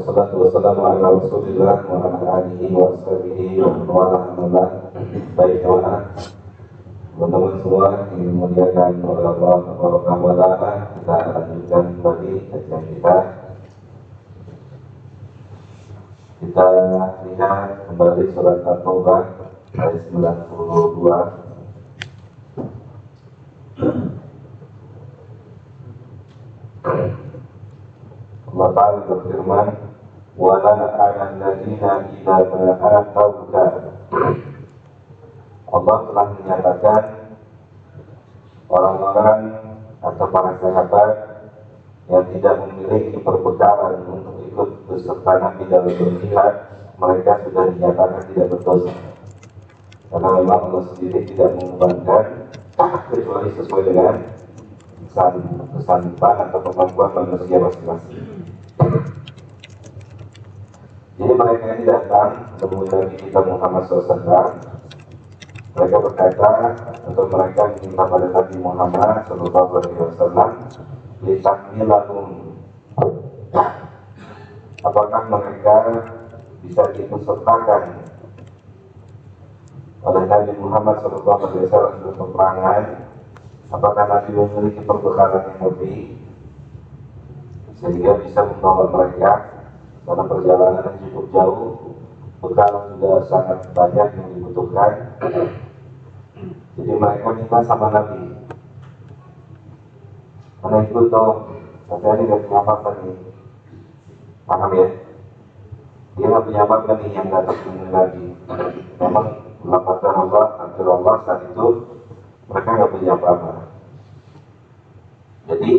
wassalatu wassalamu ala rasulillah wa ala alihi wa sahbihi wa man wala amma ba'd. Baik teman-teman semua yang dimuliakan oleh Allah Subhanahu wa taala, kita lanjutkan kembali kajian kita. Kita lihat kembali surat At-Taubah ayat 92. Allah Ta'ala berfirman, وَلَا عَلَى الَّذِينَ إِذَا مَا آتَوْكَ. Allah telah menyatakan orang-orang atau para sahabat yang tidak memiliki perbekalan untuk ikut beserta Nabi dalam berjihad, mereka sudah dinyatakan tidak berdosa. Karena memang Allah sendiri tidak membebankan kecuali sesuai dengan kesanggupan atau kemampuan manusia masing-masing. Jadi mereka ini datang menemui Nabi kita Muhammad SAW. Mereka berkata atau mereka meminta pada Nabi Muhammad SAW, litakmilahum. Apakah mereka bisa diikutsertakan oleh Nabi Muhammad SAW untuk peperangan? Apakah Nabi memiliki perbekalan yang lebih sehingga bisa membawa mereka dalam perjalanan yang cukup jauh? Bekal sudah sangat banyak yang dibutuhkan. Jadi mereka minta sama Nabi, karena itu toh katanya dia gak punya apa-apa nih, paham ya? Dia gak punya apa-apa nih yang datang ke Nabi. Memang lapatan Allah saat itu mereka gak punya apa-apa. Jadi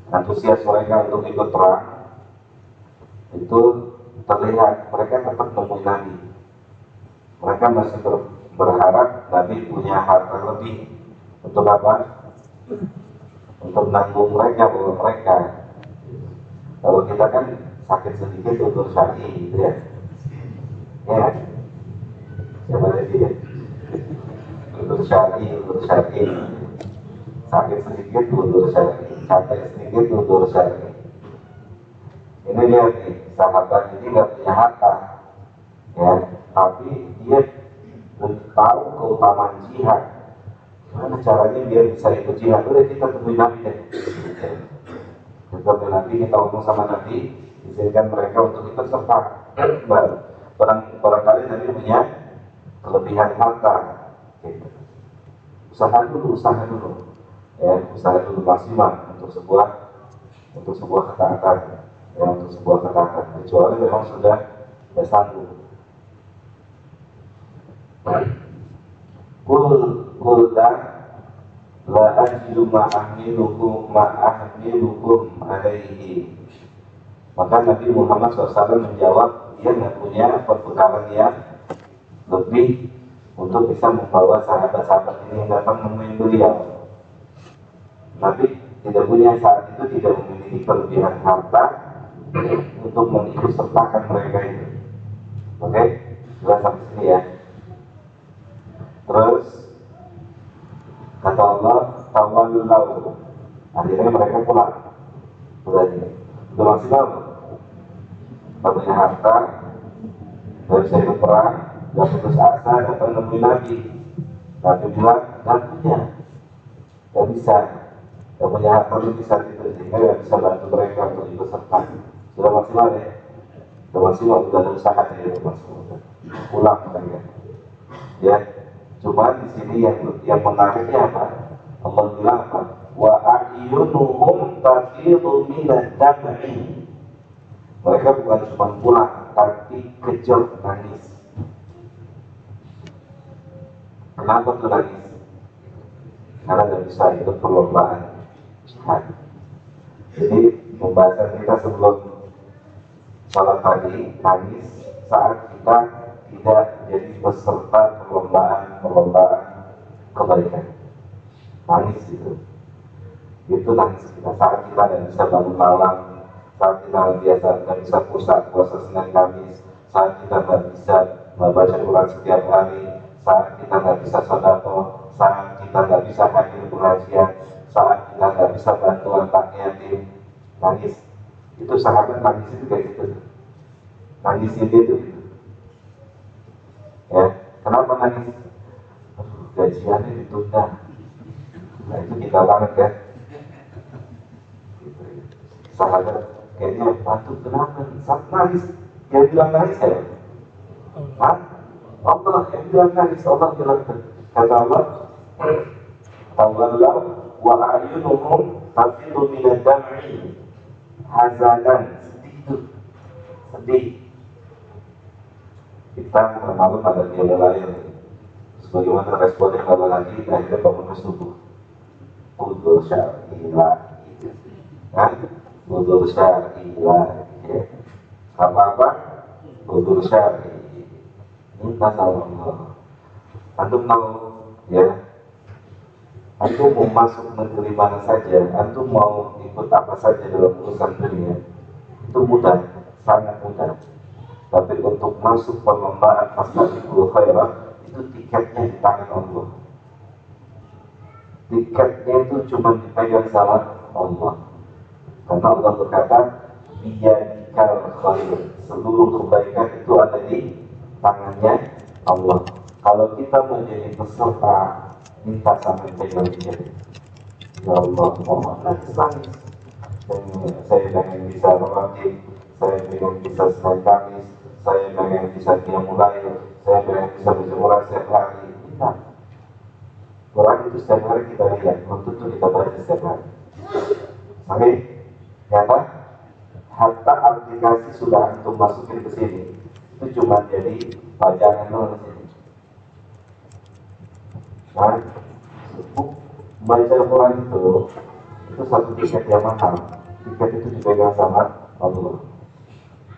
antusias mereka untuk ikut perang itu terlihat. Mereka tetap menemui Nabi. Mereka masih berharap Nabi punya harta lebih. Untuk apa? Untuk menanggung mereka, bawa mereka. Kalau kita kan sakit sedikit untuk syar'i gitu ya. Ya, siapa lagi ya? Untuk syar'i. Sakit sedikit untuk syar'i, capek sedikit untuk syar'i. Ini lihat nih, sahabat ini gak punya harta, ya, tapi dia tahu keutamaan jihad. Gimana caranya biar bisa ikut jihad? Udah kita temui Nabi deh. Kita temui Nabi, kita ngomong sama Nabi, izinkan mereka untuk ikut serta. Barangkali Nabi punya kelebihan harta. Gitu. Usaha dulu, ya, usaha dulu maksimal untuk sebuah ketaatan, ya, untuk sebuah ketaatan. Kecuali memang sudah sanggup. Qulta la ajidu ma'ahmilukum alaihi. Maka Nabi Muhammad SAW menjawab, dia nggak punya perbekalan yang lebih untuk bisa membawa sahabat-sahabat ini yang datang menemui beliau. Nabi tidak punya saat itu, tidak memiliki kelebihan harta untuk mengikut sertakan mereka itu. Oke, jelas sampai sini ya. Terus kata Allah, tawallau. Akhirnya mereka pulang. Sudah maksimal. Tak punya harta, tidak bisa ikut perang, tidak putus asa, datang menemui Nabi. Nabi bilang, tidak bisa. Tidak punya harta lebih saat itu, sehingga tidak bisa bantu mereka untuk ikut serta. Sudah maksimal ya. Sudah maksimal, sudah ada usaha ya, maksimal. Pulang mereka. Ya. Cuma di sini yang menariknya apa? Allah bilang apa? Wa a'yunuhum tafidu minad dam'i. Mereka bukan cuma pulang, tapi kejar nangis. Kenapa tuh nangis? Karena tidak bisa ikut perlombaan jihad. Jadi pembahasan kita sebelum salat tadi, nangis saat kita tidak jadi peserta perlombaan kebaikan. Nangis itu nangis kita saat kita tidak bisa bangun malam, saat kita tidak bisa puasa Senin Kamis, saat kita tidak bisa membaca Quran setiap hari, saat kita tidak bisa sedekah, saat kita tidak bisa hadir pengajian, saat kita tidak bisa bantu anak yatim. Nangis itu sahabat nangis itu kayak gitu. nangisin dia tuh gitu. Ya, kenapa nangis? Gajiannya ditunda. Nah itu kita banget kan. Sahabat kayaknya batu kenapa? Saat nangis, yang bilang nangis ya? Hah? Allah yang bilang nangis. Allah bilang kata Allah, tawallaw wa a'yunuhum tafidu minad dam'i hazanan, sedih itu, sedih. Kita malam ada tiada lain. Sebagaimana responnya kalau lagi akhirnya bangun subuh. Udur syarilah, kan? Udur syarilah, ya. Apa-apa? Udur syari. Minta sama Allah. Antum tahu, ya? Antum mau masuk negeri mana saja, antum mau ikut apa saja dalam urusan dunia, itu mudah, sangat mudah. Tapi untuk masuk perlombaan Fastabiqul Khairat, itu tiketnya di tangan Allah. Tiketnya itu cuma dipegang sama Allah. Karena Allah berkata, biyadikal khair, seluruh kebaikan itu ada di tangannya Allah. Kalau kita menjadi peserta, minta sama pegang dia. Ya Allah, mohon nangis. Saya pengen bisa melatih, saya pengen bisa senang Kamis, saya pengen bisa mulai, saya pengen bisa berjemur setiap hari. Minta. Quran itu setiap hari kita lihat, belum tentu kita baca setiap hari. Oke, nyata, hatta aplikasi sudah antum masukin ke sini, itu cuma jadi bacaan doang di sini. Nah, baca Quran itu satu tiket yang mahal. Tiket itu dipegang sama Allah.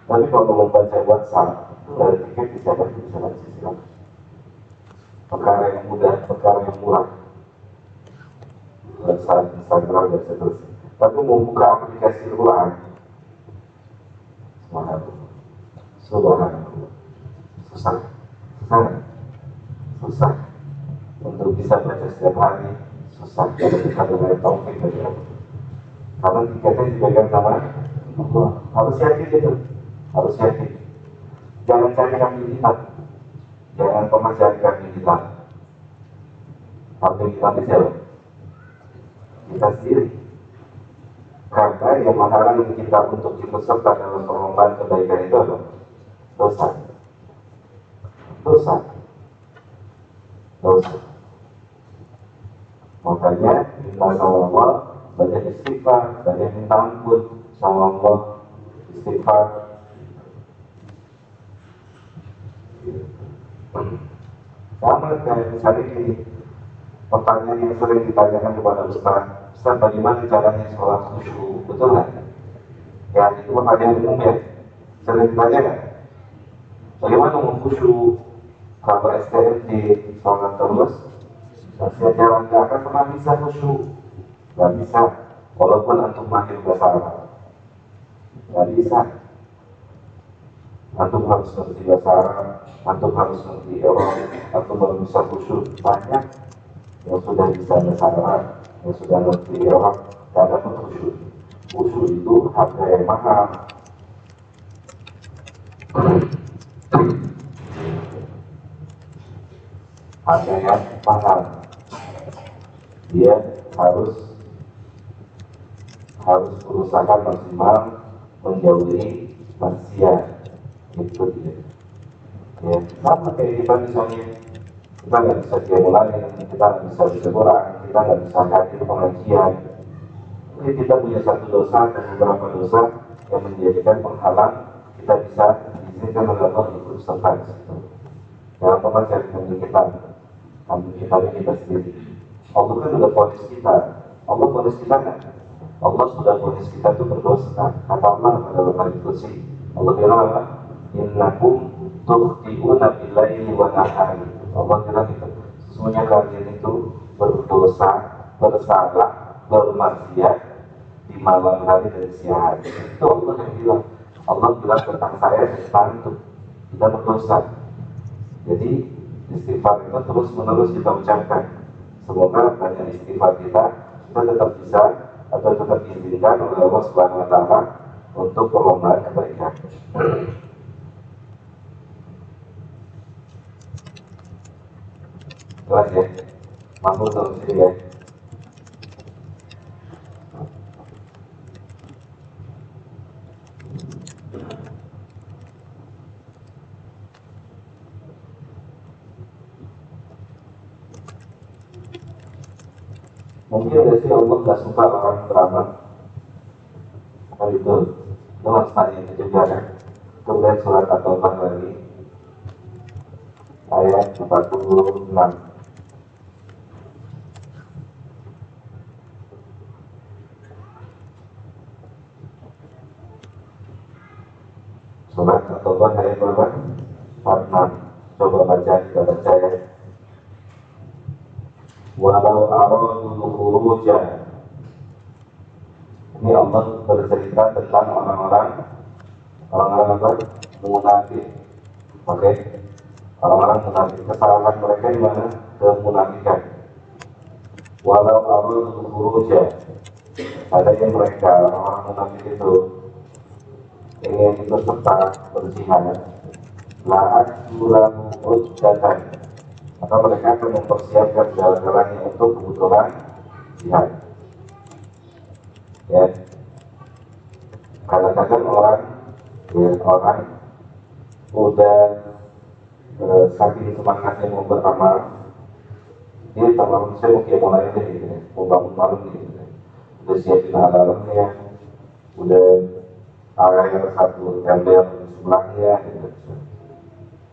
Tapi kalau mau baca WhatsApp, itu dari tiket bisa baca silakan. Perkara yang mudah, perkara yang murah. WhatsApp, Instagram, dan seterusnya. Tapi mau buka aplikasi Quran, Subhanallah, susah. Untuk bisa baca setiap hari, susah. Jadi kita dengan taufik dari Allah. Karena tiketnya dipegang sama Allah. Harus yakin itu, harus yakin. Jangan cari kambing hitam, jangan pernah cari kambing hitam. Kambing hitam itu siapa? Kita sendiri. Karena yang menghalangi kita untuk ikut serta dalam perlombaan kebaikan itu adalah dosa. Makanya minta sama Allah, banyak istighfar, banyak minta ampun sama Allah, istighfar. Sama kayak misalnya ini, pertanyaan yang sering ditanyakan kepada Ustaz, bagaimana caranya sholat khusyuk? Betul nggak? Ya itu pertanyaan umum ya, sering ditanyakan. Bagaimana khusyuk? Kalau STMT sholat terus, saya jalan nggak akan pernah bisa khusyuk, nggak bisa. Walaupun antum mahir bahasa Arab, nggak bisa. Antum harus mengerti bahasa Arab, antum harus mengerti Arab, antum baru bisa khusyuk. Banyak yang sudah bisa bahasa Arab, yang sudah mengerti Arab, tidak ada khusyuk. Khusyuk itu harga yang mahal. Harga yang mahal. Dia harus berusaha maksimal menjauhi maksiat. Itu dia. Ya, sama kayak kita misalnya, kita nggak bisa mulai, kita nggak bisa Quran, kita nggak bisa hadir pengajian. Jadi kita punya satu dosa dan beberapa dosa yang menjadikan penghalang kita bisa diizinkan oleh Allah ikut serta di situ. Jangan pernah cari kambing kita kita sendiri. Allah kan sudah ponis kita. Allah ponis kita kan? Allah sudah ponis kita itu berdosa. Kata Allah dalam hadits qudsi, Allah bilang apa? Innakum tukhti'una billaili wa nahari. Allah bilang itu. Sesungguhnya kalian itu berdosa, bersalah, bermaksiat di malam hari dan siang hari. Itu Allah yang bilang. Allah bilang tentang saya tentang itu kita berdosa. Jadi istighfar itu terus menerus kita ucapkan. Semoga banyak istighfar kita tetap bisa atau tetap diizinkan oleh Allah Subhanahu Wa Taala untuk perlombaan kebaikan. Jelas ya? Mampu terus sini ya. Mungkin ada sih Allah gak suka orang beramal. Kalau itu harus tanya itu juga kan. Kemudian surat At-Taubah lagi ayat 46. Surat At-Taubah ayat berapa? 46. Coba baca, kita baca ya. Walau aradul khuruja. Ini Allah bercerita tentang orang-orang apa? Munafik. Oke. Orang-orang munafik, kesalahan mereka di mana? Kemunafikan. Walau aradul khuruja. Ada yang mereka orang-orang munafik itu ingin ikut serta berjihad. La'at sulahu uddatan. Maka mereka akan mempersiapkan segala-galanya untuk kebutuhan jihad. Ya, kadang-kadang orang udah saking semangatnya mau beramal, ini terlalu saya mau mulai aja gitu ya, mau bangun malam gitu ya, udah siapin alarmnya, udah area satu tembel di sebelahnya gitu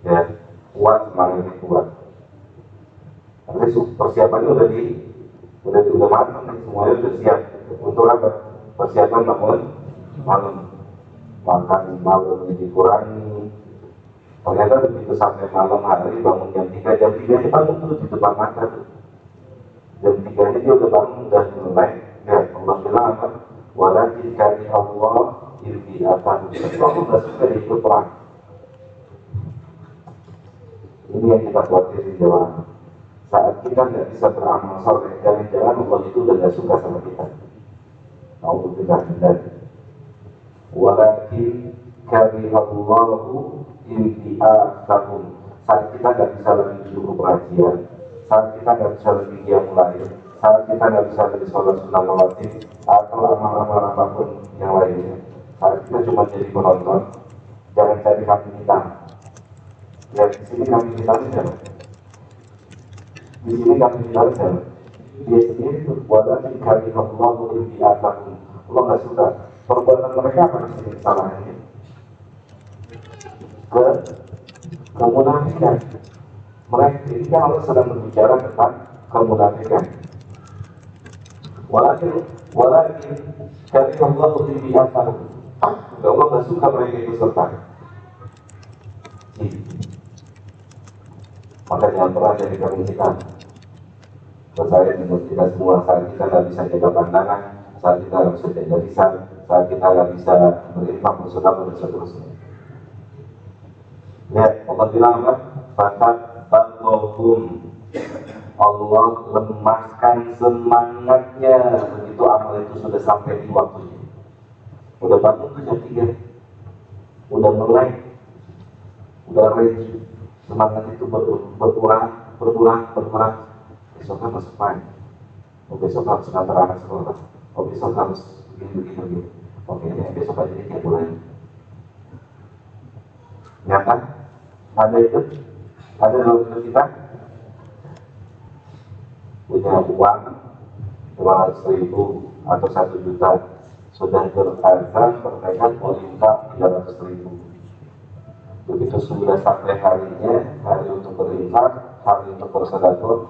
ya, kuat semangatnya kuat. Tapi persiapannya udah matang nih, semuanya udah siap. Untuk apa? Persiapan bangun malam, makan malamnya dikurangi. Ternyata begitu sampai malam hari bangun jam 3 dia bangun tuh di depan mata tuh. Jam 3 ini dia udah bangun, udah mulai. Ya Allah bilang apa? Walakin kari Allah ilmi akan. Aku nggak suka ikut perang. Ini yang kita khawatir di Jawa. Saat kita nggak bisa beramal soleh, jangan-jangan Allah itu udah nggak suka sama kita. Alhamdulillah dari. Walakin karihallahu imti'asahum. Saat kita nggak bisa lagi duduk pengajian, saat kita nggak bisa lagi qiyamul lail, saat kita nggak bisa lagi sholat sunnah rawatib atau amal-amal apapun yang lainnya, saat kita cuma jadi penonton, jangan cari kambing hitam. Ya di sini kambing hitamnya siapa? Di sini kambing hitamnya siapa? Dia sendiri itu walakin karihallahu imti'asahum. Allah nggak suka. Perbuatan mereka apa di sini kesalahannya? Kemunafikan. Mereka ini kan Allah sedang berbicara tentang kemunafikan. Walakin kami Allah lebih biasa. Allah nggak suka mereka itu serta. Maka jangan pernah jadi kami hitam. Percaya dengan kita semua, saat kita nggak bisa jaga pandangan, saat kita nggak bisa jaga lisan, saat kita nggak bisa berinfak bersedekah dan seterusnya. Ya, Allah bilang apa? Fatat batlahum. Allah lemahkan semangatnya begitu amal itu sudah sampai di waktunya. Udah bangun tuh jam 3, udah mulai, udah ready, semangat itu berkurang. Besok masuk pagi. Besok harus ngantar anak sekolah. Besok harus begini. Oke, besok aja kita mulai. Nyata? Ada itu? Ada dalam hidup kita? Punya uang 200.000 atau 1 juta, sudah berazan bertekad mau infak 300.000. Begitu sudah sampai harinya, hari untuk berinfak, hari untuk bersedekah,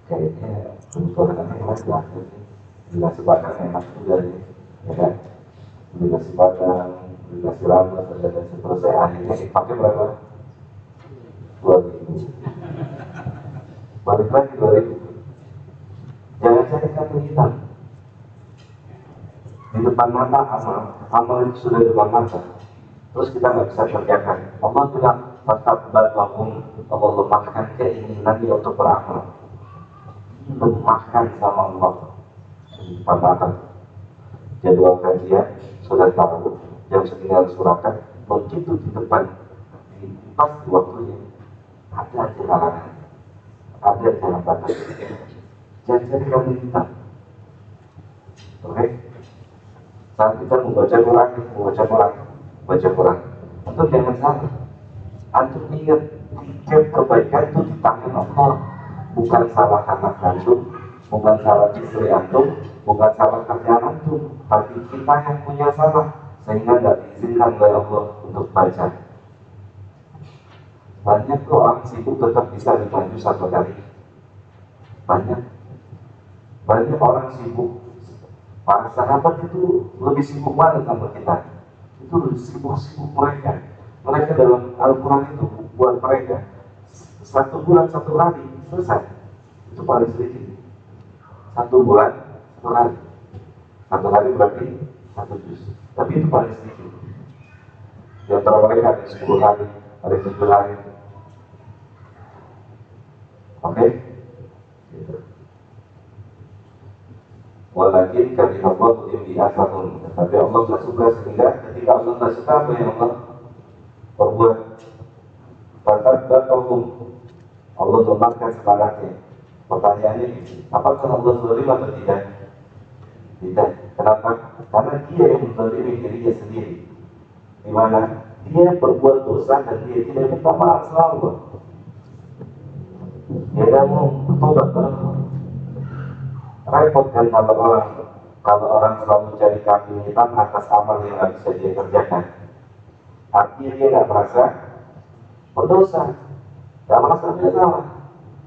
kayaknya kebutuhan enak lah. Dikasih padang enak juga nih, ya kan? Dikasih padang, dikasih rambut, dan seterusnya. Akhirnya infaknya berapa? 2.000. Balik lagi 2.000. Jangan cari kambing hitam. Di depan mata amal itu sudah di depan mata. Terus kita nggak bisa kerjakan. Allah bilang, "Fatabbatlahum." Allah lemahkan keinginannya untuk beramal. Lemahkan sama Allah di depan mata. Jadwal kajian sudah tahu, jam segini harus berangkat. Begitu di depan, pas di waktunya, ada aja halangan. ada jangan batas. Jangan cari kambing hitam. Oke? Saat kita membaca Quran, baca Quran, itu jangan salah. Antum ingat, tiap kebaikan itu di tangan Allah, bukan salah anak antum, bukan salah istri antum, bukan salah kerjaan antum, tapi kita yang punya salah sehingga tidak diizinkan oleh Allah untuk baca. Banyak tuh orang sibuk tetap bisa dibantu satu kali. Banyak orang sibuk. Para sahabat itu lebih sibuk mana sama kita? Itu lebih sibuk mereka. Mereka dalam Al-Quran itu buat mereka 1 bulan 1 hari selesai. Itu paling sedikit. 1 bulan 1 hari. 1 hari berarti 1 juz. Tapi itu paling sedikit. Di antara mereka ada 10 hari, ada 7 hari. Oke? Gitu. Walakin kami Allah yang asatun. Tapi Allah tak suka sehingga ketika Allah tak suka apa yang Allah perbuat. Allah donorkan semangatnya. Pertanyaannya, apakah Allah zalim atau tidak? Tidak. Kenapa? Karena dia yang menzalimi dirinya sendiri. Di mana dia berbuat dosa dan dia tidak minta maaf selalu. Dia tidak mau bertobat pada Allah. Repot kan kalau orang selalu cari kambing hitam atas amal yang tidak bisa dia kerjakan. Artinya dia tidak merasa berdosa, tidak merasa bersalah.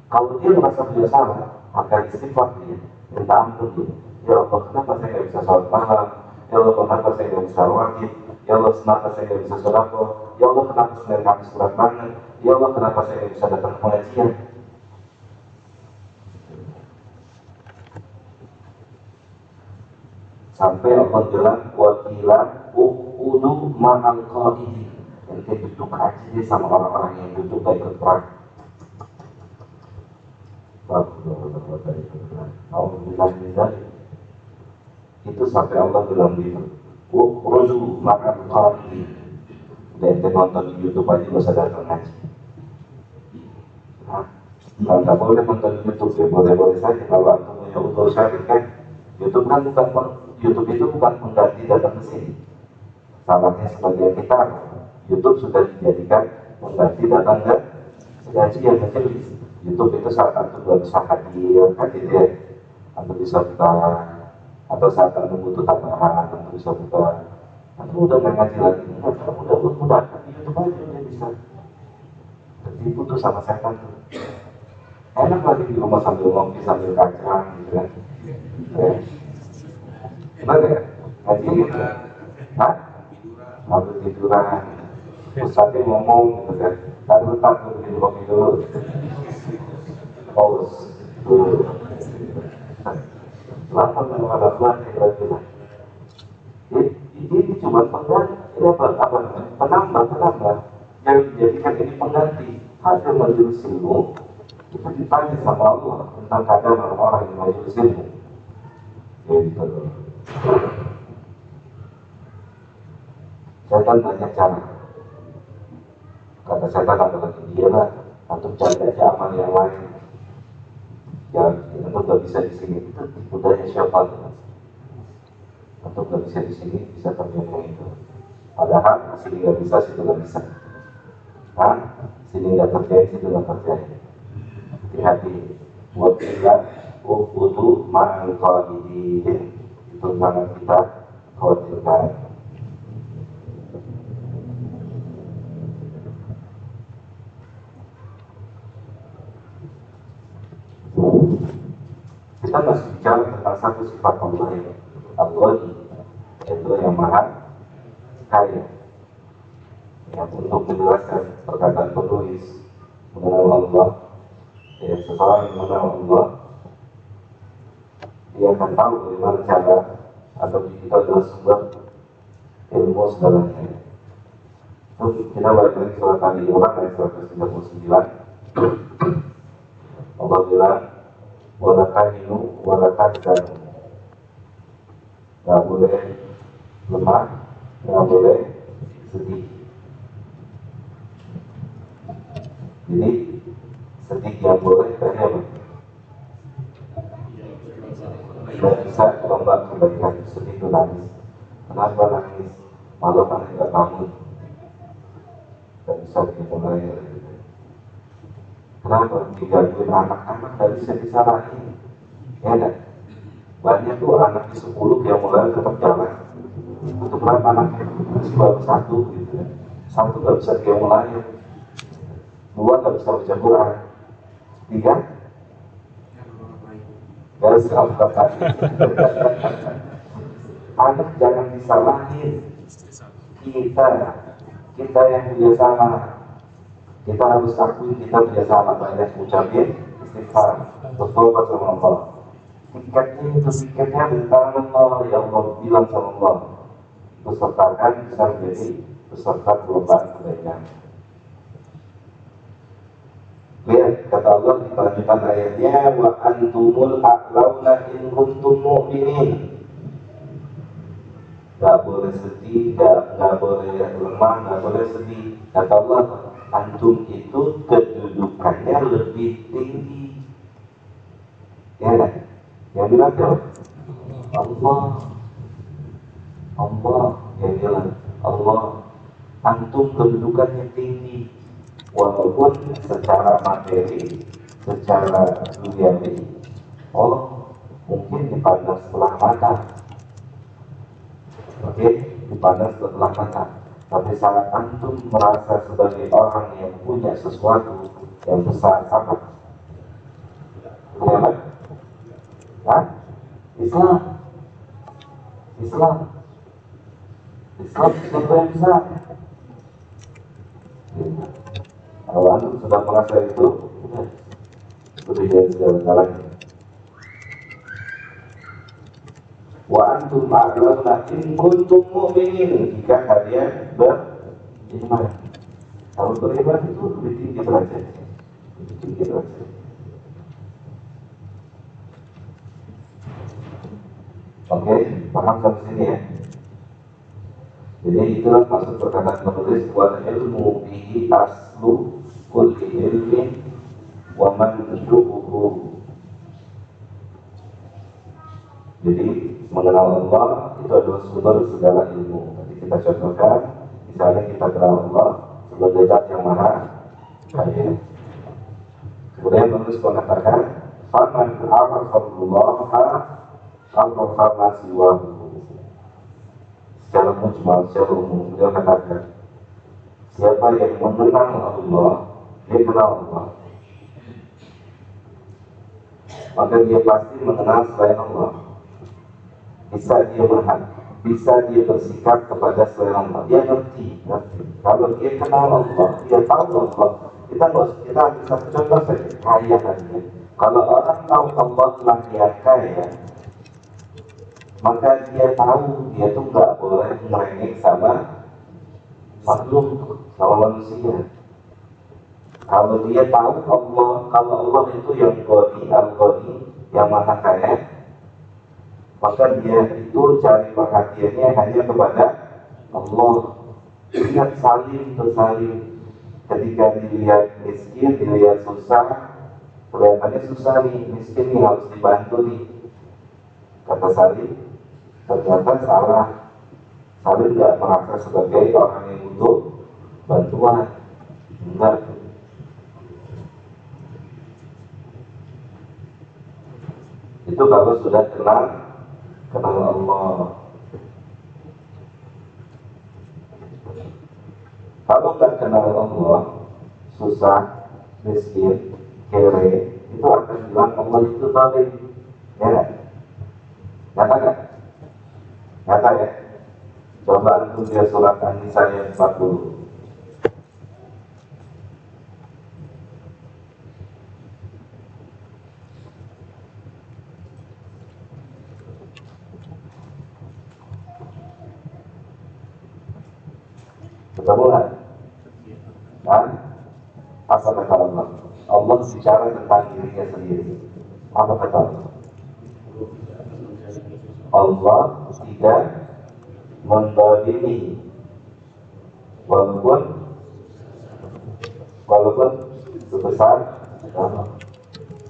Kalau dia merasa bersalah, maka istighfar dia, minta ampun dia. Ya Allah, kenapa saya tidak bisa sholat malam? Ya Allah, kenapa saya tidak bisa wajib? Ya Allah, kenapa saya tidak bisa sedekah? Ya Allah, kenapa Senin Kamis berat banget? Ya Allah, kenapa saya tidak bisa datang ke pengajian? Sampai Allah bilang wakilan udu ma'al qa'idin. Ente duduk aja deh sama orang-orang yang duduk gak ikut perang. Itu sampai Allah bilang gitu. Udu ma'al qa'idin. Udah ente nonton di YouTube aja gak usah datang ngaji. Kalau nggak boleh nonton YouTube ya boleh-boleh saja. Kalau antum punya usul syar'i kan YouTube kan YouTube itu bukan pengganti datang ke sini. Salahnya sebagian kita, YouTube sudah dijadikan pengganti datang ke pengajian majelis. YouTube itu saat antum nggak bisa hadir, kan gitu ya. Antum bisa buka, atau saat antum butuh tambahan, antum bisa buka. Antum udah nggak ngaji lagi, udah di YouTube aja udah bisa. Tertipu tuh sama setan tuh. Enak lagi di rumah sambil ngopi sambil kacang gitu kan. Gimana ya? Ngaji gitu. Hah? Sambil tiduran. Ustaznya ngomong gitu kan. Tak letak tuh bikin kopi dulu. Pause dulu. Lapar dan malah berarti lah. Ini cuma pengganti penambah. Yang dijadikan ini pengganti. Ada majelis ilmu. Kita ditanya sama Allah tentang keadaan orang-orang yang majelis ilmu. Ya gitu loh. Setan banyak cara. Kata setan adalah dia lah, untuk cari aja amal yang lain. Yang untuk gak bisa di sini itu budaya siapa? Untuk gak bisa di sini bisa terjadi itu. Padahal sini gak bisa, situ gak bisa. Kan? Sini gak terjadi, situ gak terjadi. Hati-hati. Buat kita, butuh ma'al-qa'idin. Itu sangat kita khawatirkan. Kita masih bicara tentang satu sifat Allah yang Al-Ghani, yaitu yang maha kaya. Yang untuk menjelaskan perkataan penulis mengenal Allah, ya, seseorang yang mengenal Allah, dia akan tahu bagaimana cara atau kita adalah sumber ilmu segalanya. Kita balik lagi surat Ali Imran ayat 139. Allah bilang, wala tahinu wala tahzanu. Gak boleh lemah, gak boleh sedih. Jadi sedih yang boleh tadi apa? Tidak bisa lomba kebaikan, sedih itu nangis. Kenapa nangis? Malam mana nggak bangun? Tidak bisa dimulai. Kenapa? Digangguin anak-anak tidak bisa disalahin. Ya enggak? Banyak tuh anak di 10 yang mulai tetap jalan. Untuk kenapa anaknya masih baru satu gitu ya. Satu nggak bisa dia mulai, dua nggak bisa baca Quran, tiga nggak bisa apa-apa. Anak jangan disalahin. Kita yang punya salah, kita harus akui kita punya salah, banyak ucapin istighfar, bertobat sama Allah. Tiketnya di tangan Allah, ya Allah bilang sama Allah, pesertakan bisa menjadi peserta perlombaan kebaikan. Lihat kata Allah di kelanjutan ayatnya, wa antumul a'launa in kuntum mu'minin. Gak boleh sedih, gak boleh lemah, gak boleh sedih. Kata Allah, antum itu kedudukannya lebih tinggi. Ya kan? Yang bilang siapa? Allah yang bilang Allah, antum kedudukannya tinggi. Walaupun secara materi, secara duniawi, Allah mungkin dipandang sebelah mata, oke, dipandang sebelah mata. Tapi saat antum merasa sebagai orang yang punya sesuatu yang besar, apa? Apa? Hah? Islam sesuatu yang besar. Kalau antum sudah merasa itu, sudah jadi segala-galanya. Wa antum a'launa in kuntum mu'minin, jika kalian beriman. Kalau beriman itu lebih tinggi derajatnya. Oke, paham sampai sini ya? Jadi itulah maksud perkataan penulis, wal ilmu bihi aslu kulli ilmin wa mansu'uhu. Jadi mengenal Allah itu adalah sumber segala ilmu. Nanti kita contohkan, misalnya kita kenal Allah sebagai zat yang maha kaya. Kemudian penulis mengatakan, faman arafallaha arafa ma siwahu. Secara mujmal, secara umum, dia katakan, siapa yang mengenal Allah, dia kenal Allah. Maka dia pasti mengenal selain Allah. Bisa dia melihat, bisa dia bersikap kepada selain Allah. Dia ngerti. Kalau dia kenal Allah, dia tahu Allah. Kita bisa contoh saja, kaya tadi. Kalau orang tahu Allah telah dia kaya, maka dia tahu dia tuh nggak boleh ngerengek sama makhluk, sama manusia. Kalau dia tahu Allah, kalau Allah itu yang Al-Ghani, yang maha kaya, maka dia itu cari perhatiannya hanya kepada Allah. Ingat Salim itu Salim, ketika dilihat miskin, dilihat susah, kelihatannya susah nih, miskin nih, harus dibantu nih. Kata Salim, ternyata salah. Salim tidak merasa sebagai orang yang butuh bantuan. Enggak. Itu kalau sudah kenal Allah. Kalau nggak kenal Allah, susah, miskin, kere, itu akan bilang Allah itu zalim. Ya, nyata nggak? Nyata ya. Coba antum dia surat An-Nisa ayat 40. Ketemu nggak? Nah, apa kata Allah? Allah bicara tentang dirinya sendiri. Apa kata Allah? Allah tidak mendolimi walaupun sebesar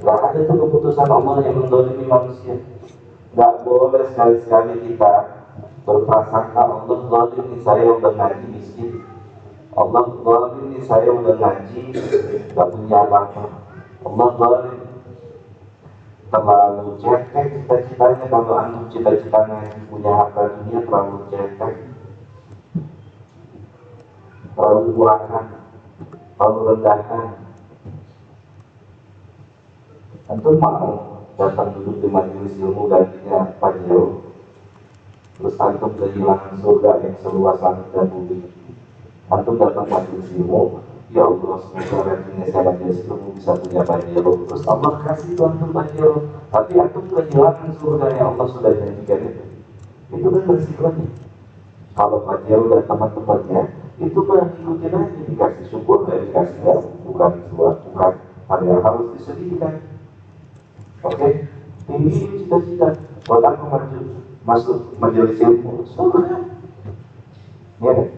Gak ada tuh keputusan Allah yang mendolimi manusia. Gak boleh sekali-sekali kita berprasangka Allah zalim nih, saya udah ngaji miskin, Allah zalim nih, saya udah ngaji gak punya apa-apa, Allah zalim. Terlalu cetek cita-citanya. Kalau antum cita-citanya punya harta dunia, terlalu cetek, terlalu kurangkan, terlalu rendahkan. Antum mau datang duduk di majelis ilmu gantinya Fajro, terus antum kehilangan surga yang seluas langit dan bumi. Antum datang majelis ilmu, ya Allah semoga rezekinya saya majelis ilmu bisa punya Fajro, terus Allah kasih tuh antum Fajro, tapi antum kehilangan surga yang Allah sudah janjikan itu kan resikonya. Kalau Fajro dan teman-temannya itu kan ikutin aja, dikasih syukur dan dikasih ya, bukan hal yang harus disedihkan. Oke, tinggi cita-cita. Buat aku masuk majelis ilmu, surga. Ya kan?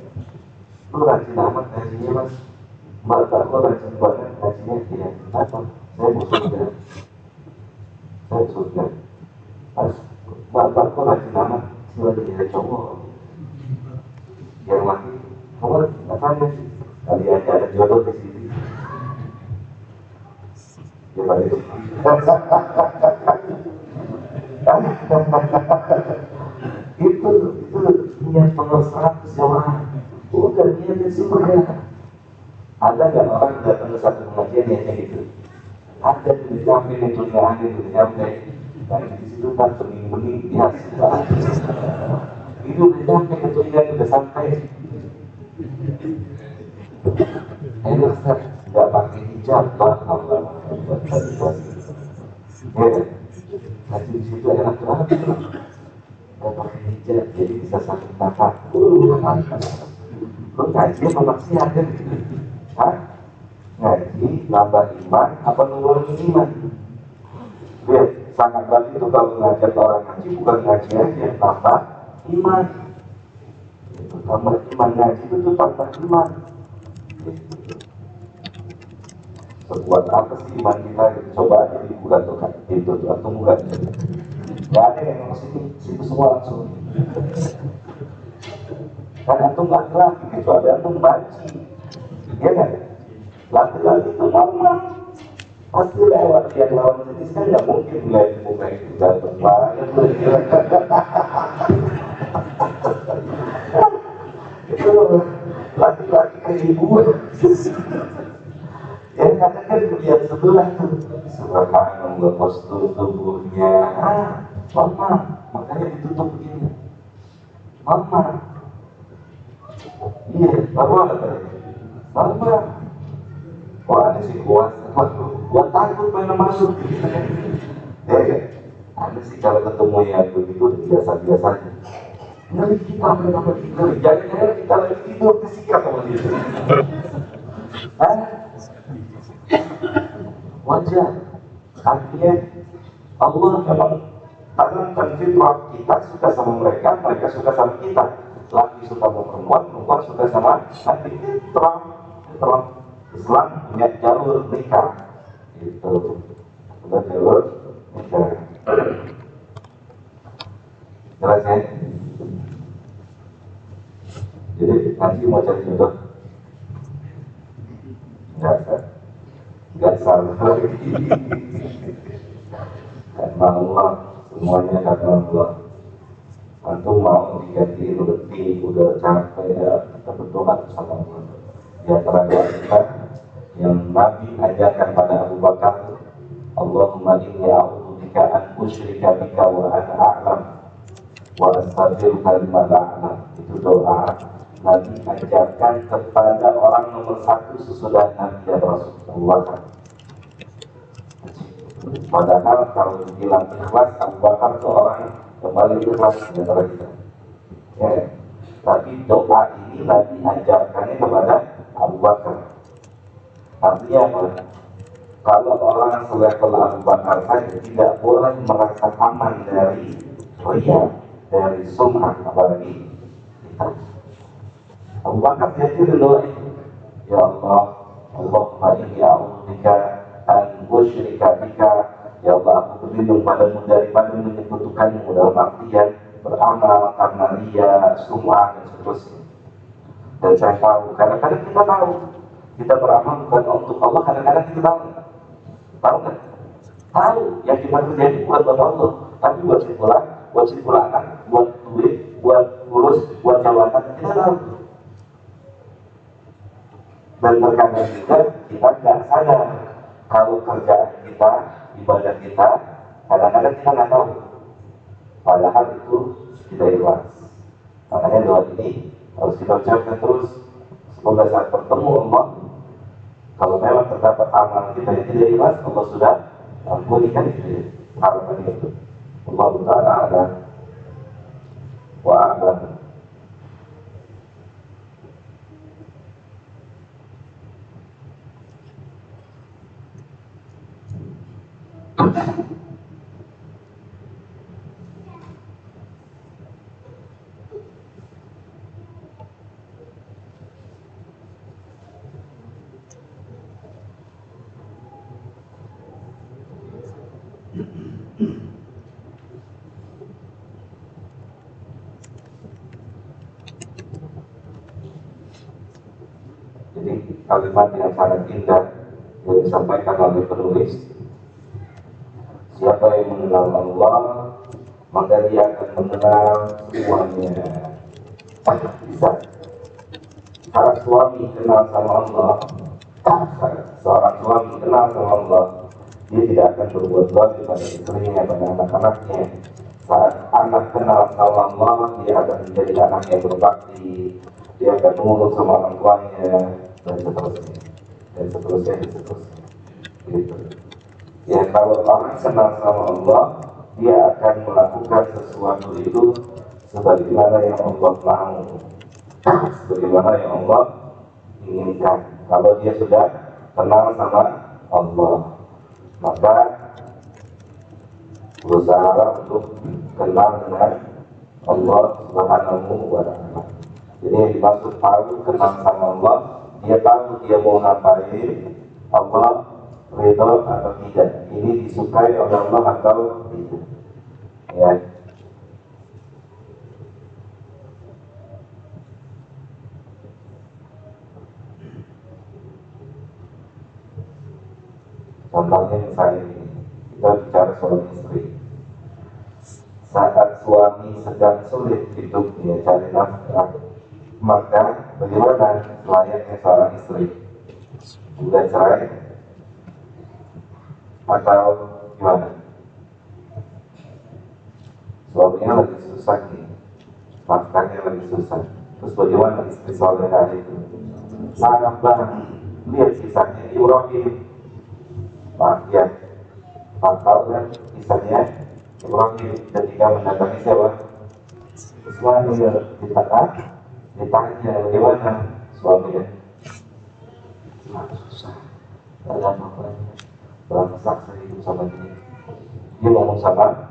Lu rajin amat ngajinya mas. Mbak lu rajin banget ngajinya. Ya, kenapa? Saya mau surga. Saya surga. Mbak lu rajin amat. Sila jadi cowok. Yang laki, kamu ngapain sih? Kali aja ada jodoh di sini. Gimana itu? itu niat nomor 100 jamaah, bukan niatnya surga. Ada nggak orang datang ke satu pengajian niatnya gitu? Ada di samping itu nggak ada di samping. Dan di situ kan bening-bening biasa. Itu udah sampai ke tujuan, udah sampai. Ini Ustaz nggak pakai hijab, Allah. Ya, ngaji di situ enak banget. Nggak pakai hijab, jadi bisa saling tatap. Lu ngaji apa maksiat kan? Hah? Ngaji nambah iman apa nurunin iman? Lihat, sangat baik itu kalau ngajak orang ngaji bukan ngaji aja, tambah iman. Itu tambah iman, ngaji itu tambah iman. Sebuat apa sih iman kita? Coba aja dibuka tuh kan, itu tuh atau bukan? Gak ada yang mau situ semua langsung. Kan antum laki-laki kecuali antum banci, ya kan? Laki-laki itu normal, pasti lewat yang lawan jenis kan nggak mungkin melihat muka itu ganteng banget. Itu laki-laki kayak ibu. Yang kadang kan melihat sebelah tuh, subhanallah postur tubuhnya, mama, makanya ditutup begini, mama, iya, mama, wah ada sih kuat, gua takut main masuk, ya kan? Ada sih kalau ketemu yang begitu biasa-biasa aja. Ngeri kita benar-benar ngeri, jangan kita lagi tidur disikat sama dia. Wajah artinya Allah memang tanamkan fitrah kita suka sama mereka, mereka suka sama kita. Laki suka sama perempuan, perempuan suka sama laki. Fitrah Islam punya jalur nikah. Itu sudah jalur nikah. Jelas ya? Jadi nanti mau cari jodoh nggak salah lagi. Karena Allah, semuanya karena Allah. Antum mau diganti letih, udah capek ya, kita berdoa sama Allah. Di antara doa kita yang Nabi ajarkan pada Abu Bakar, Allahumma inni a'udzubika an usyrika bika wa ana a'lam wa astaghfiruka lima la a'lam. Itu doa Nabi ajarkan kepada orang nomor 1 sesudah Nabi dan Rasulullah. Padahal kalau dibilang ikhlas, Abu Bakar itu orang yang paling ikhlas di antara kita. Ya. Tapi doa ini Nabi ajarkannya kepada Abu Bakar. Artinya apa? Kalau orang selevel Abu Bakar saja tidak boleh merasa aman dari riya, dari sum'ah, apalagi kita. Abu Bakar jadi doa itu, ya Allah, Allahumma inni a'udzubika an usyrika bika, ya Allah aku berlindung padamu daripada menyekutukanmu, dalam artian beramal karena ria, sum'ah dan seterusnya. Dan saya tahu, kadang-kadang kita tahu kita beramal bukan untuk Allah, kadang-kadang kita tahu nggak? Tahu yang kita kerjain bukan buat Allah, tapi buat cirkulan, buat duit, buat urus, buat jabatan, kita tahu. Dan terkadang juga kita nggak sadar kalau kerjaan kita, ibadah kita, kadang-kadang kita nggak tahu. Padahal itu kita ikhlas. Makanya doa ini harus kita ucapkan terus. Semoga saat bertemu Allah, kalau memang terdapat amal kita yang tidak ikhlas, Allah sudah ampunikan itu, harapan itu. Allah Ta'ala a'lam wa a'lam. Jadi kalimat yang sangat indah yang disampaikan oleh penulis, siapa yang mengenal Allah maka dia akan mengenal semuanya. Bisa seorang suami kenal sama Allah, seorang suami kenal sama Allah, dia tidak akan berbuat zalim pada istrinya, pada anak-anaknya. Saat anak kenal sama Allah, dia akan menjadi anak yang berbakti, dia akan menurut sama orang tuanya, dan seterusnya, dan seterusnya, dan seterusnya. Gitu. Ya, kalau orang kenal sama Allah, dia akan melakukan sesuatu itu sebagaimana yang Allah mau, sebagaimana yang Allah inginkan. Kalau dia sudah kenal sama Allah, maka berusaha untuk kenal dengan Allah Subhanahu wa Ta'ala. Jadi yang dimaksud tahu kenal sama Allah, dia tahu dia mau ngapain, Allah ridho atau tidak, ini disukai oleh Allah atau tidak. Ya. Contohnya misalnya ini, kita bicara suami istri. Saat suami sedang sulit hidupnya cari nafkah, maka bagaimana layaknya seorang istri? Sudah cerai atau gimana? Suaminya lagi susah nih, nafkahnya lagi susah. Terus bagaimana istri solehah itu? Sangat banget. Lihat kisahnya Ibrahim. Ya, tahu kan kisahnya Ibrahim ketika mendatangi siapa? Ismail. Ditanya bagaimana suaminya? Susah, tidak ada apa-apa. Berangsak hidup sama dia. Dia ngomong sama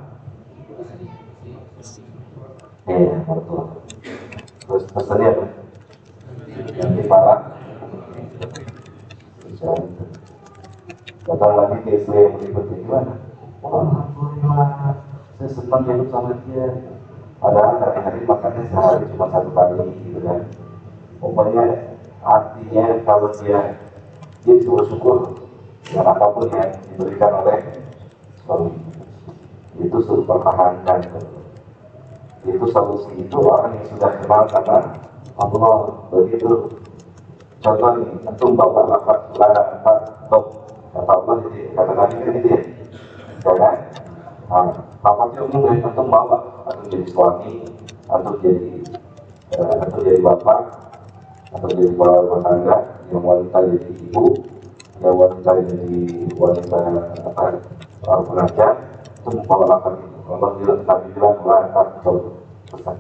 betul. Terus pesannya apa? Yang dipalak. Datang lagi ke istri yang berikutnya, gimana? Alhamdulillah, saya senang hidup sama dia. Padahal hari-hari makannya sehari cuma 1 kali gitu kan. Pokoknya artinya kalau dia bersyukur dengan apapun yang diberikan oleh suami, itu suruh pertahankan. Itu solusi, itu orang yang sudah kenal sama Allah. Begitu contoh nih, antum bawa lapak top, kata Allah ini, kata Nabi kan itu ya, jangan lapaknya umum ya, antum bawa, antum jadi suami, antum jadi bapak, atau jadi kepala rumah tangga, yang wanita jadi ibu, yang wanita jadi wanita pengajar, itu bawa lapak itu. Allah bilang, Nabi bilang, pesan,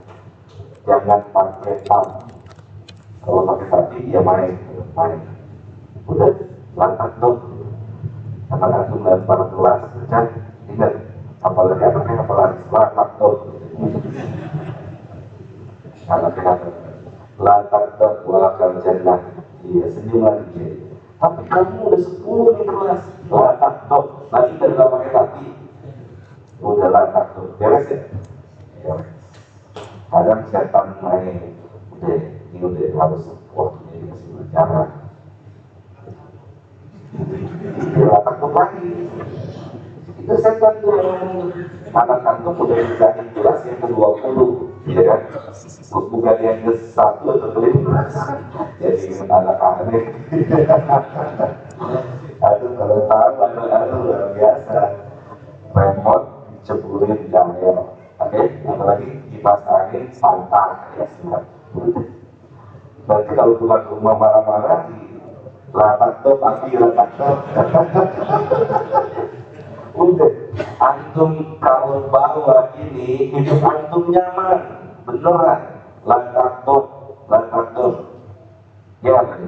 jangan pakai tam. Kalau pakai sapi, ya main. Udah, lantak tuh. Kata langsung lempar gelas, kan? Ingat, apalagi anaknya apalagi lantak tuh. Anaknya lantak tuh, walakan jannah. Iya, senyum lagi. Tapi kamu udah 10 nih kelas, latak dok, nanti kita udah pakai tapi, udah latak dok, beres ya? Beres. Kadang setan main, udah, ini udah harus waktunya dikasih pelajaran. Latak dok lagi. Itu setan tuh yang anak kantung udah dijamin kelas yang ke-20, ya kan? Bukan yang ke-1 atau ke-15. Jadi anak aneh. Aduh kalau tahu aduh luar biasa. Remote ceburin jahil. Oke, apalagi kipas angin santai ya siap. Nanti kalau pulang ke rumah marah-marah di latak tuh pasti latak tuh. Udah, antum kalau bawa ini hidup antum nyaman, beneran. Lantak top, ya kan?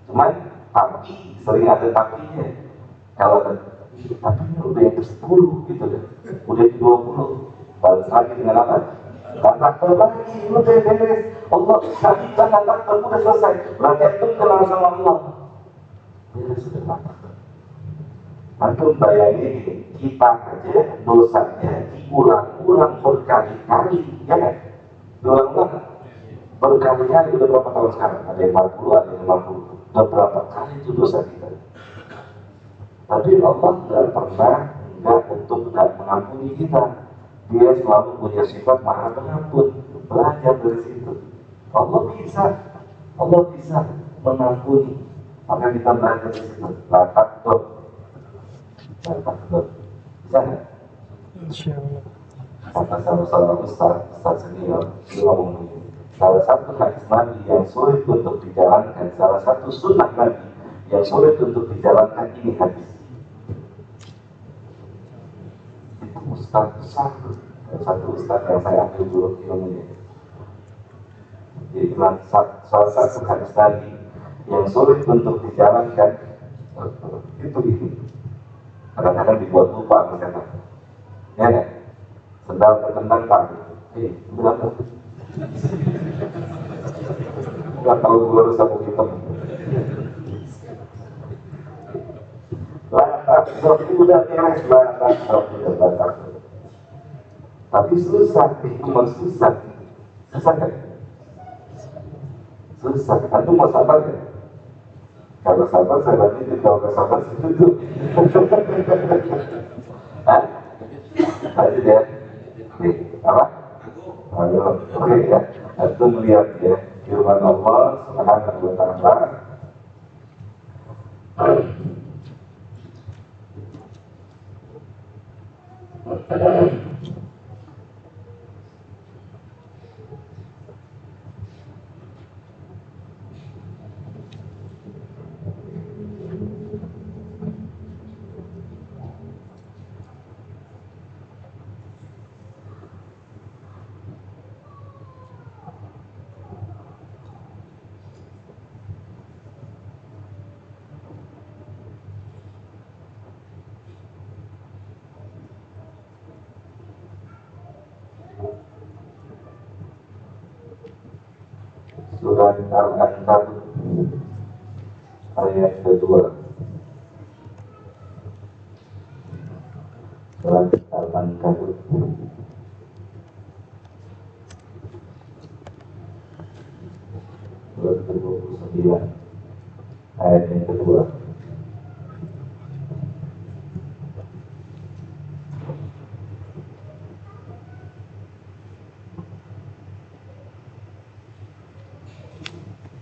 Cuman tapi sering ada tapinya. Kalau ada tapinya udah yang ke-10 gitu deh, udah ke 20, balas lagi dengan apa? Lantak top lagi, udah beres. Allah, tapi kan lantak top udah selesai. Berarti antum kenal sama Allah. Beres sudah lantak. Antum bayangin kita aja dosanya diulang-ulang berkali-kali, ya kan? Diulang-ulang berkali-kali, udah berapa tahun sekarang? Ada yang 40, ada yang 50. Udah berapa kali itu dosa kita? Tapi Allah tidak pernah untuk tidak mengampuni kita. Dia selalu punya sifat maha pengampun. Belajar dari situ. Allah bisa mengampuni. Maka kita belajar dari situ. Latak tuh. Bisa nggak? Insyaallah. Kata salah Ustaz senior, dia ngomong begini, salah satu hadis Nabi yang sulit untuk dijalankan, salah satu sunnah Nabi yang sulit untuk dijalankan, ini hadis. Itu Ustaz besar, satu Ustaz yang saya ambil dulu ilmunya. Jadi salah satu hadis Nabi yang sulit untuk dijalankan, itu ini. Kadang-kadang dibuat lupa misalnya, ya kan? Sendal terkendang kaki, berapa? Nggak tahu gue harus sabuk hitam. Lantak, udah beres lantak, lantak. Tapi susah, cuma susah kan? Susah, itu mau sabar ya? Kalau sabar, saya bantu. Kalau nggak sabar, setuju. Hah? Lanjut ya. Nih, apa? Ayo, oke ya. Itu melihat ya firman Allah Subhanahu wa Ta'ala. Surat Al-Ankabut ayat kedua. Surat Al-Ankabut surat ke-29 ayat yang kedua.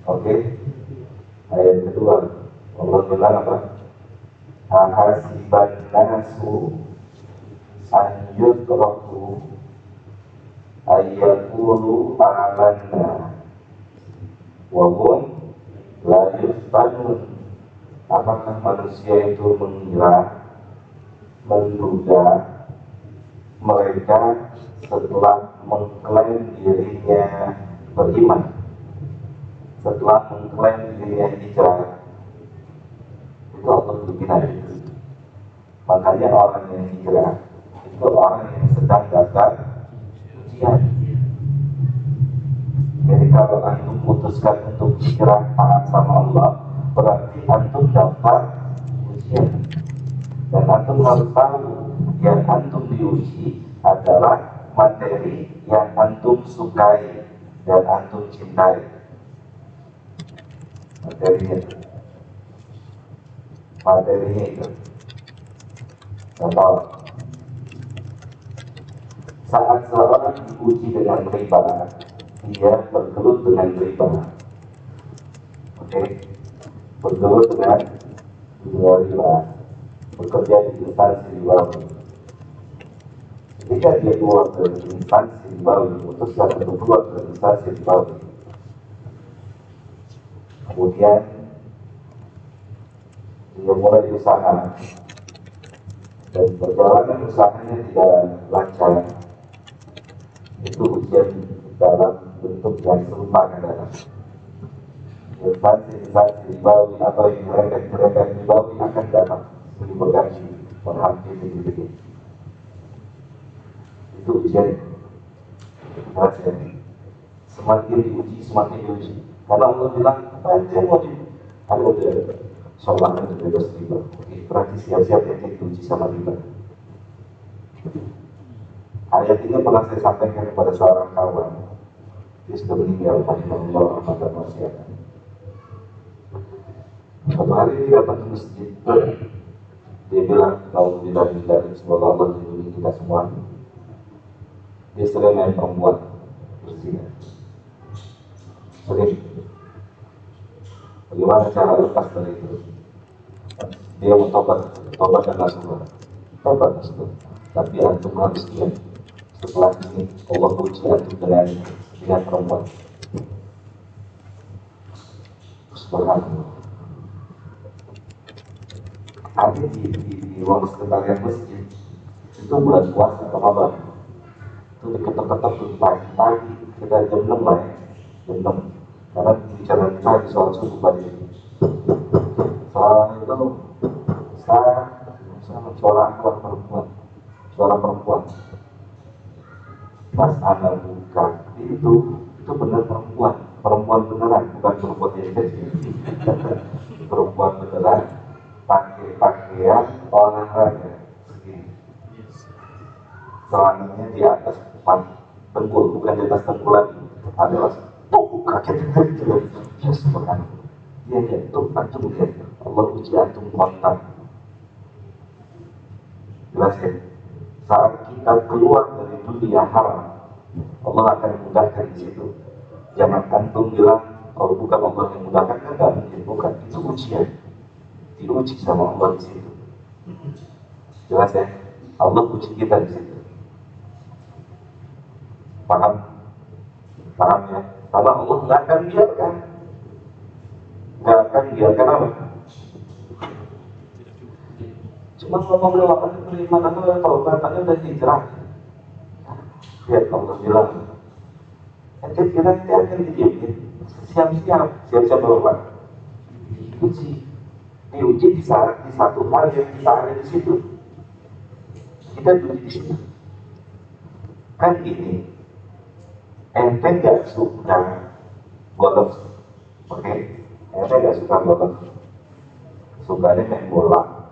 Oke, ayat kedua Allah bilang apa? Ahasiban nasu an yutraku ayyakulu amanna wa hum la yuftanun. Apakah manusia itu menduga mereka setelah mengklaim dirinya beriman, setelah mengklaim dirinya hijrah, itu Allah berbicara. Makanya orang yang hijrah itu orang yang sedang dapat ujian. Jadi kalau antum putuskan untuk hijrah taat sama Allah, berarti antum daftar ujian. Dan antum harus tahu yang antum diuji adalah materi yang antum sukai dan antum cintai. Materinya itu. Contoh, saat seorang diuji dengan riba, dia bergelut dengan riba. Oke, bergelut dengan dunia riba, bekerja di instansi riba. Ketika dia keluar dari instansi riba, memutuskan untuk keluar dari instansi riba, kemudian dia mulai usaha dan perjalanan usahanya tidak lancar. Itu ujian dalam bentuk yang serupa kadang. Instansi ribawi atau yang mereka ribawi akan datang silih berganti menghampiri diri. Itu ujian. Semakin diuji. Karena Allah bilang, apa yang mau ada soal itu bebas riba. Oke, berarti siap-siap yang diuji sama riba. Ayat ini pernah saya sampaikan kepada seorang kawan. Dia sudah meninggal, rahimahullah rahmatan wasi'ah. Suatu hari dia datang ke masjid. Dia bilang, "Alhamdulillah, semoga Allah melindungi kita semua." Dia sering main perempuan berzina. Sering. Bagaimana cara lepas dari itu? Dia mau tobat dan nasuha. Tobat nasuha. Tapi antum harus ingat, setelah ini Allah uji antum dengan perempuan. Subhanallah. Ada di ruang sekretariat masjid itu bulan puasa Ramadan. Itu diketok-ketok tuh pagi kita jam 6 lah ya, jam 6. Karena bicara di soal subuh pada ini. Soal itu suara perempuan. Pas anak buka itu benar perempuan beneran, bukan perempuan yang kecil. Perempuan beneran, pakai pakaian olahraga segini. Celananya di atas tengkul, bukan di atas tengkul lagi. Adalah kaget gitu. Ya subhanallah. Dia tuh antum lihat, Allah uji antum kontak. Jelas ya? Saat kita keluar dari dunia haram, Allah akan mudahkan di situ. Jangan antum bilang kalau bukan Allah yang mudahkan, enggak mungkin, bukan. Itu ujian. Diuji sama Allah di situ. Jelas ya? Allah uji kita di situ. Paham ya? Karena Allah nggak akan biarkan apa? Cuma ngomong lewat beriman atau taubatnya udah hijrah. Lihat Allah bilang, kita akan didiamin. Siap-siap berubah. Diuji di satu hal yang kita ada di situ. Kita diuji di situ. Kan ini, ente nggak suka golf, oke? Ente nggak suka golf, sukanya main bola,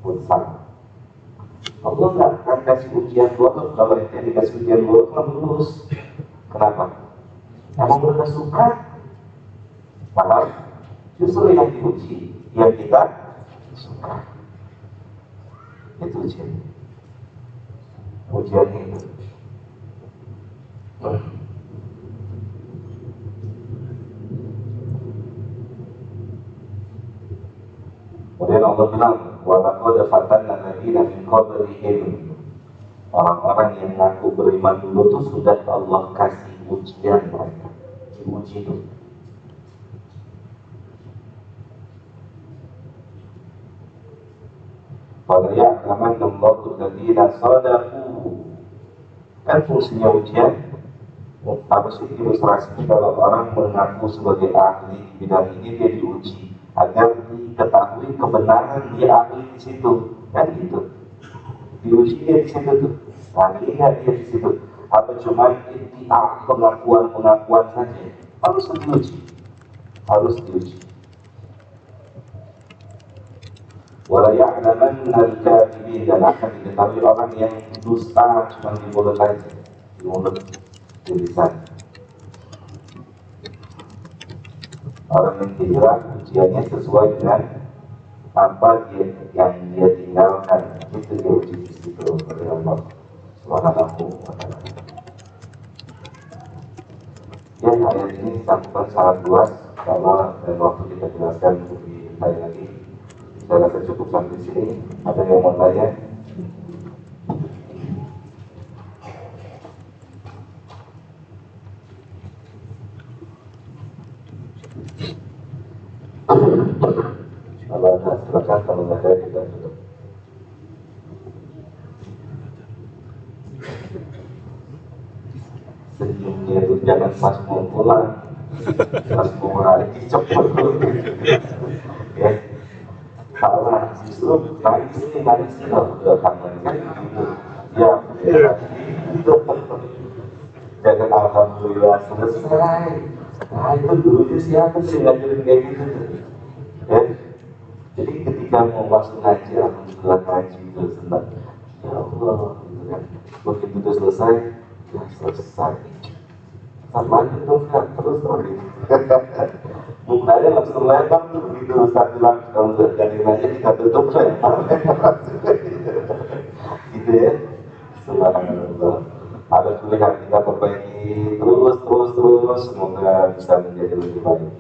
futsal. Allah nggak akan kasih ujian golf kalau ente dikasih ujian golf nggak lulus. Kenapa? Emang benar suka? Padahal justru yang diuji, yang kita suka. Itu ujian itu. Kemudian Allah bilang, wa laqad fatanna alladziina min qablihim. Orang-orang yang mengaku beriman dulu tuh sudah Allah kasih ujian mereka, diuji itu. Fala ya'lamanna Allahu alladziina shadaqu. Kan fungsinya ujian apa sih ilustrasinya? Kalau orang mengaku sebagai ahli di bidang ini, dia diuji agar diketahui kebenaran dia ahli di situ, kan gitu. Diuji dia di situ tuh, ahli nggak dia di situ? Apa cuma pengakuan saja? Harus diuji. Wala ya'lamanna al-kadhibin, dan akan diketahui orang yang dusta cuma di mulut aja, di mulut, di lisan. Orang yang hijrah ujiannya sesuai dengan apa yang dia tinggalkan, itu dia uji itu oleh Allah Subhanahu wa ta'ala. Ya, ayat ini cakupan sangat luas. Kalau dan waktu kita jelaskan lebih banyak lagi, saya rasa cukup sampai sini. Ada yang mau tanya? Kalau ada silakan, kalau nggak ada kita tutup. Senyumnya itu jangan pas mau pulang, pas mau lagi cepet. Ya, salah justru nangis kalau udah kangen kan gitu. Ya, itu jangan alhamdulillah selesai. Nah itu dulunya siapa sih ngajarin kayak gitu? Ya, jadi ketika mau masuk ngaji, alhamdulillah ngaji itu senang. Ya Allah, gitu kan. Begitu itu selesai, ya selesai. Sama itu kan terus lagi. Mukanya langsung lempar tuh begitu Ustaz bilang kalau udah jadi aja kita tutup lempar. Gitu ya. Subhanallah. Ada pilihan kita perbaiki terus, semoga bisa menjadi lebih baik.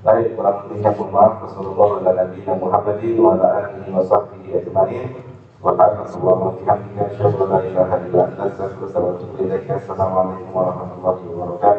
Baik, kurang lebihnya pun maaf. Rasulullah dan Nabi Muhammadin wa ala alihi wa sahbihi ajma'in. Wa ta'ala sallallahu alaihi wa sallam. Assalamualaikum warahmatullahi wabarakatuh.